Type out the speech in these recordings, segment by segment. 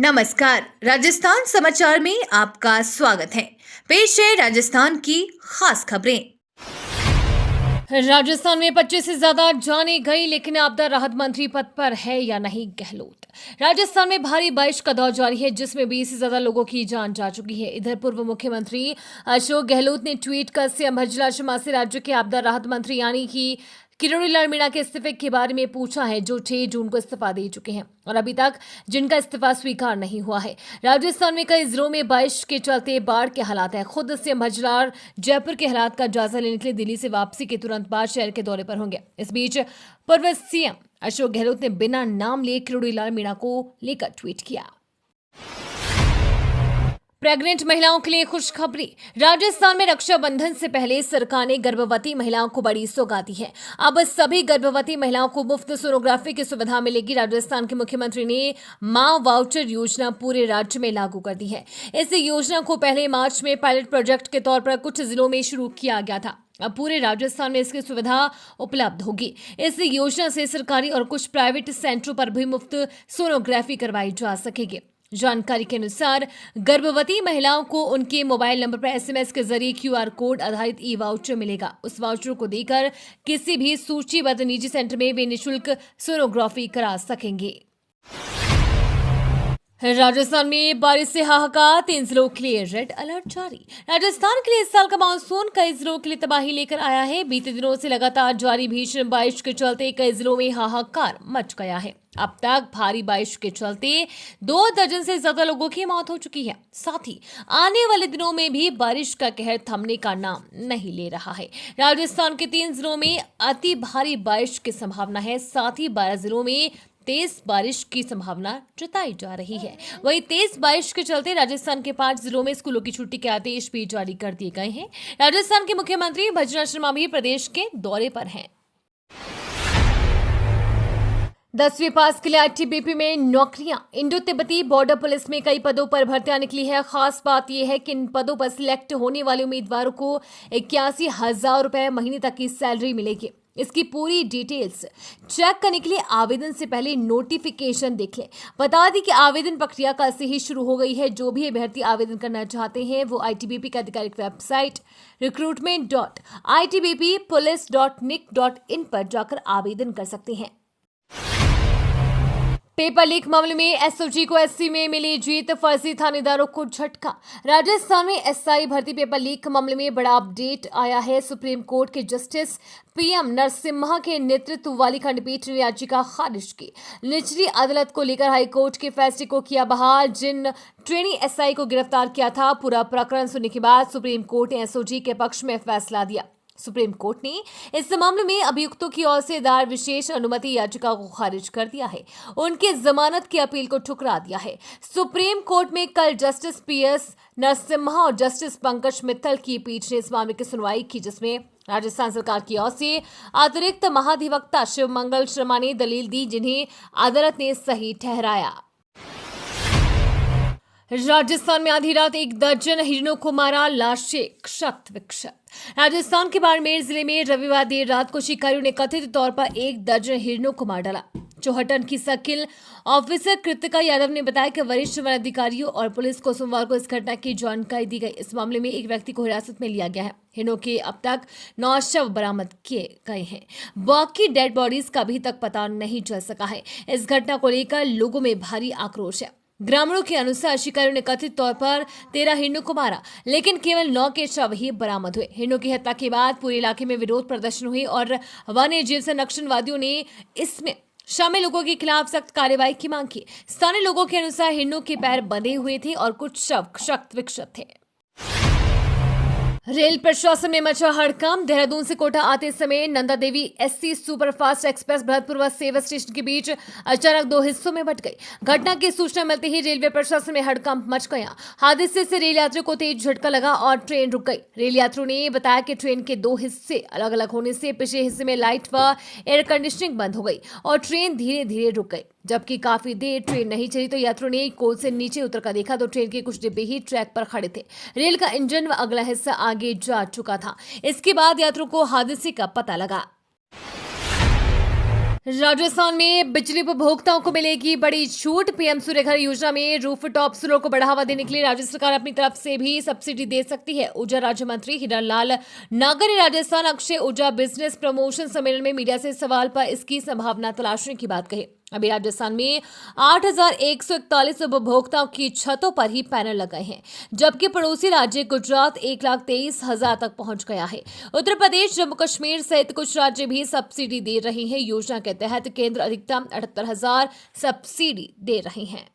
नमस्कार, राजस्थान समाचार में आपका स्वागत है। पेश है राजस्थान की खास खबरें। राजस्थान में 25 से ज्यादा जाने गई, लेकिन आपदा राहत मंत्री पद पर है या नहीं गहलोत। राजस्थान में भारी बारिश का दौर जारी है, जिसमें 20 से ज्यादा लोगों की जान जा चुकी है। इधर पूर्व मुख्यमंत्री अशोक गहलोत ने ट्वीट कर सीएम भज्जू शर्मा से राज्य के आपदा राहत मंत्री यानी कि किरोड़ी लाल मीणा के इस्तीफे के बारे में पूछा है, जो 6 जून को इस्तीफा दे चुके हैं और अभी तक जिनका इस्तीफा स्वीकार नहीं हुआ है। राजस्थान में कई जिलों में बारिश के चलते बाढ़ के हालात है। खुद सीएम भज्जू जयपुर के हालात का जायजा लेने के लिए दिल्ली से वापसी के तुरंत बाद शहर के दौरे पर होंगे। इस बीच पूर्व सीएम अशोक गहलोत ने बिना नाम लिए किरोड़ी लाल मीणा को लेकर ट्वीट किया। प्रेग्नेंट महिलाओं के लिए खुशखबरी। राजस्थान में रक्षाबंधन से पहले सरकार ने गर्भवती महिलाओं को बड़ी सौगात दी है। अब सभी गर्भवती महिलाओं को मुफ्त सोनोग्राफी की सुविधा मिलेगी। राजस्थान के मुख्यमंत्री ने मां वाउचर योजना पूरे राज्य में लागू कर दी है। इस योजना को पहले मार्च में पायलट प्रोजेक्ट के तौर पर कुछ जिलों में शुरू किया गया था। अब पूरे राजस्थान में इसकी सुविधा उपलब्ध होगी। इस योजना से सरकारी और कुछ प्राइवेट सेंटरों पर भी मुफ्त सोनोग्राफी करवाई जा सकेगी। जानकारी के अनुसार गर्भवती महिलाओं को उनके मोबाइल नंबर पर एसएमएस के जरिए क्यूआर कोड आधारित ई वाउचर मिलेगा। उस वाउचर को देकर किसी भी सूचीबद्ध निजी सेंटर में वे निःशुल्क सोनोग्राफी करा सकेंगे। राजस्थान में बारिश से हाहाकार, 3 जिलों के लिए रेड अलर्ट जारी। राजस्थान के लिए इस साल का मानसून कई जिलों के लिए तबाही लेकर आया है। बीते दिनों से लगातार जारी भीषण बारिश के चलते कई जिलों में हाहाकार मच गया है। अब तक भारी बारिश के चलते 2 दर्जन से ज्यादा लोगों की मौत हो चुकी है। साथ ही आने वाले दिनों में भी बारिश का कहर थमने का नाम नहीं ले रहा है। राजस्थान के 3 जिलों में अति भारी बारिश की संभावना है। साथ ही 12 जिलों में तेज बारिश की संभावना जताई जा रही है। वहीं तेज बारिश के चलते राजस्थान के 5 जिलों में स्कूलों की छुट्टी के आदेश भी जारी कर दिए गए हैं। राजस्थान के मुख्यमंत्री भज्जू शर्मा भी प्रदेश के दौरे पर हैं। 10वीं पास के लिए आईटीबीपी में नौकरियां। इंडो तिब्बती बॉर्डर पुलिस में कई पदों पर भर्तियां निकली है। खास बात यह है कि इन पदों पर सिलेक्ट होने वाले उम्मीदवारों को 81,000 रुपए महीने तक की सैलरी मिलेगी। इसकी पूरी डिटेल्स चेक करने के लिए आवेदन से पहले नोटिफिकेशन देख लें। बता दें कि आवेदन प्रक्रिया कल से ही शुरू हो गई है। जो भी अभ्यर्थी आवेदन करना चाहते हैं वो आईटीबीपी की आधिकारिक वेबसाइट recruitment.itbppolice.nic.in पर जाकर आवेदन कर सकते हैं। पेपर लीक मामले में एसओजी को एससी में मिली जीत, फर्जी थानेदारों को झटका। राजस्थान में एसआई भर्ती पेपर लीक मामले में बड़ा अपडेट आया है। सुप्रीम कोर्ट के जस्टिस पीएम नरसिम्हा के नेतृत्व वाली खंडपीठ ने याचिका खारिज की। निचली अदालत को लेकर हाईकोर्ट के फैसले को किया बहाल। जिन ट्रेनी एसआई को गिरफ्तार किया था, पूरा प्रकरण सुनने के बाद सुप्रीम कोर्ट ने एसओजी के पक्ष में फैसला दिया। सुप्रीम कोर्ट ने इस मामले में अभियुक्तों की ओर से दायर विशेष अनुमति याचिका को खारिज कर दिया है। उनके जमानत की अपील को ठुकरा दिया है। सुप्रीम कोर्ट में कल जस्टिस पीएस नरसिम्हा और जस्टिस पंकज मित्तल की पीठ ने इस मामले की सुनवाई की, जिसमें राजस्थान सरकार की ओर से अतिरिक्त महाधिवक्ता शिवमंगल शर्मा ने दलील दी, जिन्हें अदालत ने सही ठहराया। राजस्थान में आधी रात 1 दर्जन हिरणों को मारा, लाशें क्षत विक्षत। राजस्थान के बाड़मेर जिले में रविवार देर रात को शिकारियों ने कथित तौर पर 1 दर्जन हिरणों को मार डाला। चौहटन की सर्किल ऑफिसर कृतिका यादव ने बताया कि वरिष्ठ वन अधिकारियों और पुलिस को सोमवार को इस घटना की जानकारी दी गई। इस मामले में एक व्यक्ति को हिरासत में लिया गया है। हिरणों के अब तक 9 शव बरामद किए गए हैं। बाकी डेड बॉडीज का अभी तक पता नहीं चल सका है। इस घटना को लेकर लोगों में भारी आक्रोश है। ग्रामीणों के अनुसार शिकारियों ने कथित तौर पर 13 हिरणों को मारा, लेकिन केवल 9 के शव ही बरामद हुए। हिरणों की हत्या के बाद पूरे इलाके में विरोध प्रदर्शन हुए और वन्य जीव संरक्षणवादियों ने इसमें शामिल लोगों के खिलाफ सख्त कार्रवाई की मांग की। स्थानीय लोगों के अनुसार हिरणों के पैर बंधे हुए थे और कुछ शव क्षत विक्षत थे। रेल प्रशासन में मचा हड़कंप। देहरादून से कोटा आते समय Nanda Devi SC superfast express Bharatpur व सेवा स्टेशन के बीच अचानक 2 हिस्सों में बंट गई। घटना की सूचना मिलते ही रेलवे प्रशासन में हड़कंप मच गया। हादसे से रेल यात्रियों को तेज झटका लगा और ट्रेन रुक गई। रेल यात्रियों ने बताया कि ट्रेन के 2 हिस्से अलग अलग होने से पिछले हिस्से में लाइट व एयर कंडीशनिंग बंद हो गई और ट्रेन धीरे धीरे रुक गई। जबकि काफी देर ट्रेन नहीं चली तो यात्रियों ने कोच से नीचे उतरकर देखा तो ट्रेन के कुछ डिब्बे ही ट्रैक पर खड़े थे। रेल का इंजन व अगला हिस्सा आगे जा चुका था। इसके बाद यात्रियों को हादसे का पता लगा। राजस्थान में बिजली उपभोक्ताओं को मिलेगी बड़ी छूट। पीएम सूर्यघर योजना में रूफटॉप सोलर को बढ़ावा देने के लिए राज्य सरकार अपनी तरफ से भी सब्सिडी दे सकती है। ऊर्जा राज्य मंत्री हीरालाल नागर ने राजस्थान अक्षय ऊर्जा बिजनेस प्रमोशन सम्मेलन में मीडिया से सवाल पर इसकी संभावना तलाशने की बात कही। अभी राजस्थान में 8,141 उपभोक्ताओं की छतों पर ही पैनल लगाए हैं, जबकि पड़ोसी राज्य गुजरात 1,23,000 तक पहुंच गया है। उत्तर प्रदेश, जम्मू कश्मीर सहित कुछ राज्य भी सब्सिडी दे रहे हैं। योजना के तहत केंद्र अधिकतम 78,000 सब्सिडी दे रहे हैं।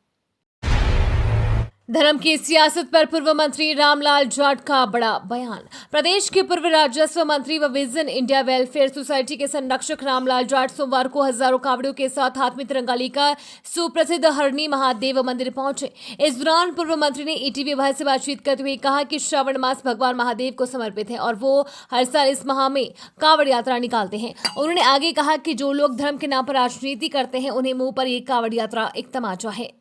धर्म की सियासत पर पूर्व मंत्री रामलाल जाट का बड़ा बयान। प्रदेश के पूर्व राजस्व मंत्री व विजन इंडिया वेलफेयर सोसाइटी के संरक्षक रामलाल जाट सोमवार को हजारों कावड़ियों के साथ हाथ में तिरंगा लेकर सुप्रसिद्ध हरणी महादेव मंदिर पहुंचे। इस दौरान पूर्व मंत्री ने ईटीवी भाई से बातचीत करते हुए कहा कि श्रावण मास भगवान महादेव को समर्पित है और वो हर साल इस माह में कावड़ यात्रा निकालते हैं। उन्होंने आगे कहा कि जो लोग धर्म के नाम पर राजनीति करते हैं उन्हें मुंह पर ये कावड़ यात्रा एक तमाचा है।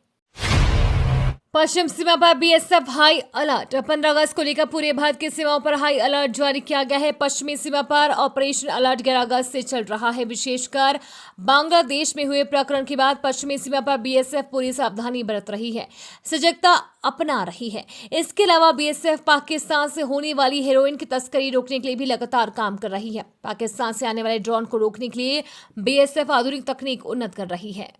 पश्चिम सीमा पर बीएसएफ हाई अलर्ट। 15 अगस्त को लेकर पूरे भारत की सीमाओं पर हाई अलर्ट जारी किया गया है। पश्चिमी सीमा पर ऑपरेशन अलर्ट 11 अगस्त से चल रहा है। विशेषकर बांग्लादेश में हुए प्रकरण के बाद पश्चिमी सीमा पर बीएसएफ पूरी सावधानी बरत रही है, सजगता अपना रही है। इसके अलावा बीएसएफ पाकिस्तान से होने वाली हेरोइन की तस्करी रोकने के लिए भी लगातार काम कर रही है। पाकिस्तान से आने वाले ड्रोन को रोकने के लिए बीएसएफ आधुनिक तकनीक उन्नत कर रही है।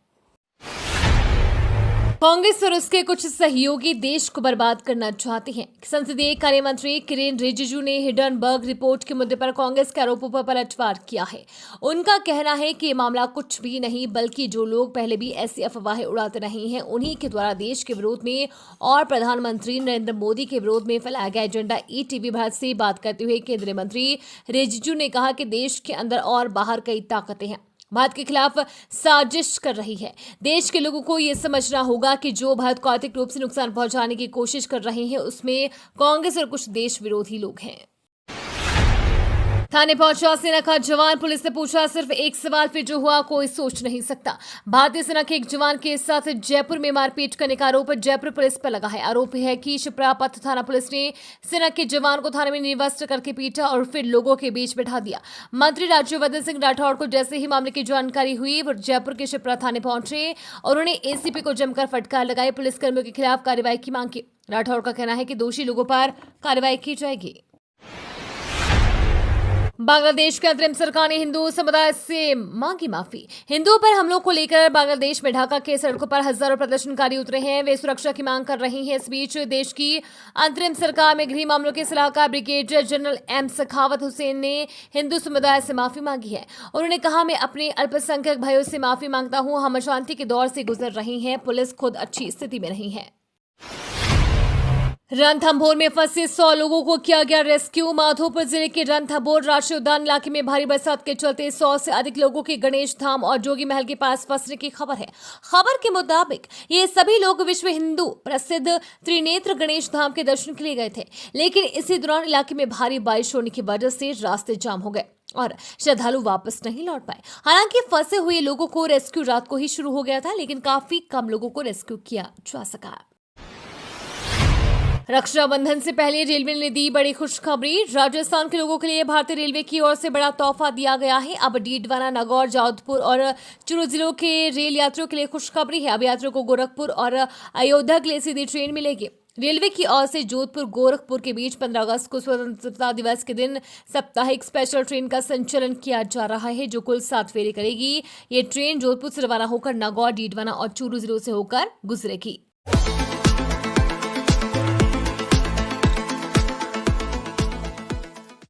कांग्रेस और उसके कुछ सहयोगी देश को बर्बाद करना चाहते हैं। संसदीय कार्य मंत्री किरेन रिजिजू ने हिडनबर्ग रिपोर्ट के मुद्दे पर कांग्रेस के आरोपों पर पलटवार किया है। उनका कहना है कि ये मामला कुछ भी नहीं, बल्कि जो लोग पहले भी ऐसी अफवाहें उड़ाते रहे हैं उन्हीं के द्वारा देश के विरोध में और प्रधानमंत्री नरेंद्र मोदी के विरोध में फैलाया गया एजेंडा। ईटीवी भारत से बात करते हुए केंद्रीय मंत्री रिजिजू ने कहा कि देश के अंदर और बाहर कई ताकतें हैं भारत के खिलाफ साजिश कर रही है। देश के लोगों को यह समझना होगा कि जो भारत को आर्थिक रूप से नुकसान पहुंचाने की कोशिश कर रहे हैं उसमें कांग्रेस और कुछ देश विरोधी लोग हैं। थाने पहुंचा सेना का जवान, पुलिस ने पूछा सिर्फ एक सवाल, फिर जो हुआ कोई सोच नहीं सकता। भारतीय सेना के एक जवान के साथ जयपुर में मारपीट करने का आरोप जयपुर पुलिस पर लगा है। आरोप है कि शिप्रापथ थाना पुलिस ने सेना के जवान को थाने में निर्वस्त्र करके पीटा और फिर लोगों के बीच बैठा दिया। मंत्री राज्यवर्धन सिंह राठौड़ को जैसे ही मामले की जानकारी हुई वो जयपुर के शिप्रा थाने पहुंचे और उन्हें एसीपी को जमकर फटकार लगाई। पुलिसकर्मियों के खिलाफ कार्रवाई की मांग की। राठौड़ का कहना है कि दोषी लोगों पर कार्रवाई की जाएगी। बांग्लादेश की अंतरिम सरकार ने हिंदू समुदाय से मांगी माफी। हिंदुओं पर हमलों को लेकर बांग्लादेश में ढाका के सड़कों पर हजारों प्रदर्शनकारी उतरे हैं। वे सुरक्षा की मांग कर रहे हैं। इस बीच देश की अंतरिम सरकार में गृह मामलों के सलाहकार ब्रिगेडियर जनरल एम सखावत हुसैन ने हिंदू समुदाय से माफी मांगी है। उन्होंने कहा, मैं अपने अल्पसंख्यक भाइयों से माफी मांगता हूं। हम अशांति के दौर से गुजर रहे हैं। पुलिस खुद अच्छी स्थिति में नहीं है। रणथंभौर में फंसे 100 लोगों को किया गया रेस्क्यू। माधोपुर जिले के रणथंभौर राष्ट्रीय उद्यान इलाके में भारी बरसात के चलते 100 से अधिक लोगों के गणेश धाम और जोगी महल के पास फंसने की खबर है। खबर के मुताबिक ये सभी लोग विश्व हिंदू प्रसिद्ध त्रिनेत्र गणेश धाम के दर्शन के लिए गए थे, लेकिन इसी दौरान इलाके में भारी बारिश होने की वजह से रास्ते जाम हो गए और श्रद्धालु वापस नहीं लौट पाए। हालांकि फंसे हुए लोगों को रेस्क्यू रात को ही शुरू हो गया था, लेकिन काफी कम लोगों को रेस्क्यू किया जा सका। रक्षाबंधन से पहले रेलवे ने दी बड़ी खुशखबरी। राजस्थान के लोगों के लिए भारतीय रेलवे की ओर से बड़ा तोहफा दिया गया है। अब डीडवाना, नागौर, जोधपुर और चूरू जिलों के रेल यात्रियों के लिए खुशखबरी है। अब यात्रियों को गोरखपुर और अयोध्या के लिए सीधी ट्रेन मिलेगी। रेलवे की ओर से जोधपुर गोरखपुर के बीच 15 अगस्त को स्वतंत्रता दिवस के दिन साप्ताहिक स्पेशल ट्रेन का संचालन किया जा रहा है, जो कुल 7 फेरे करेगी। ये ट्रेन जोधपुर से रवाना होकर नागौर, डीडवाना और चूरू जिलों से होकर गुजरेगी।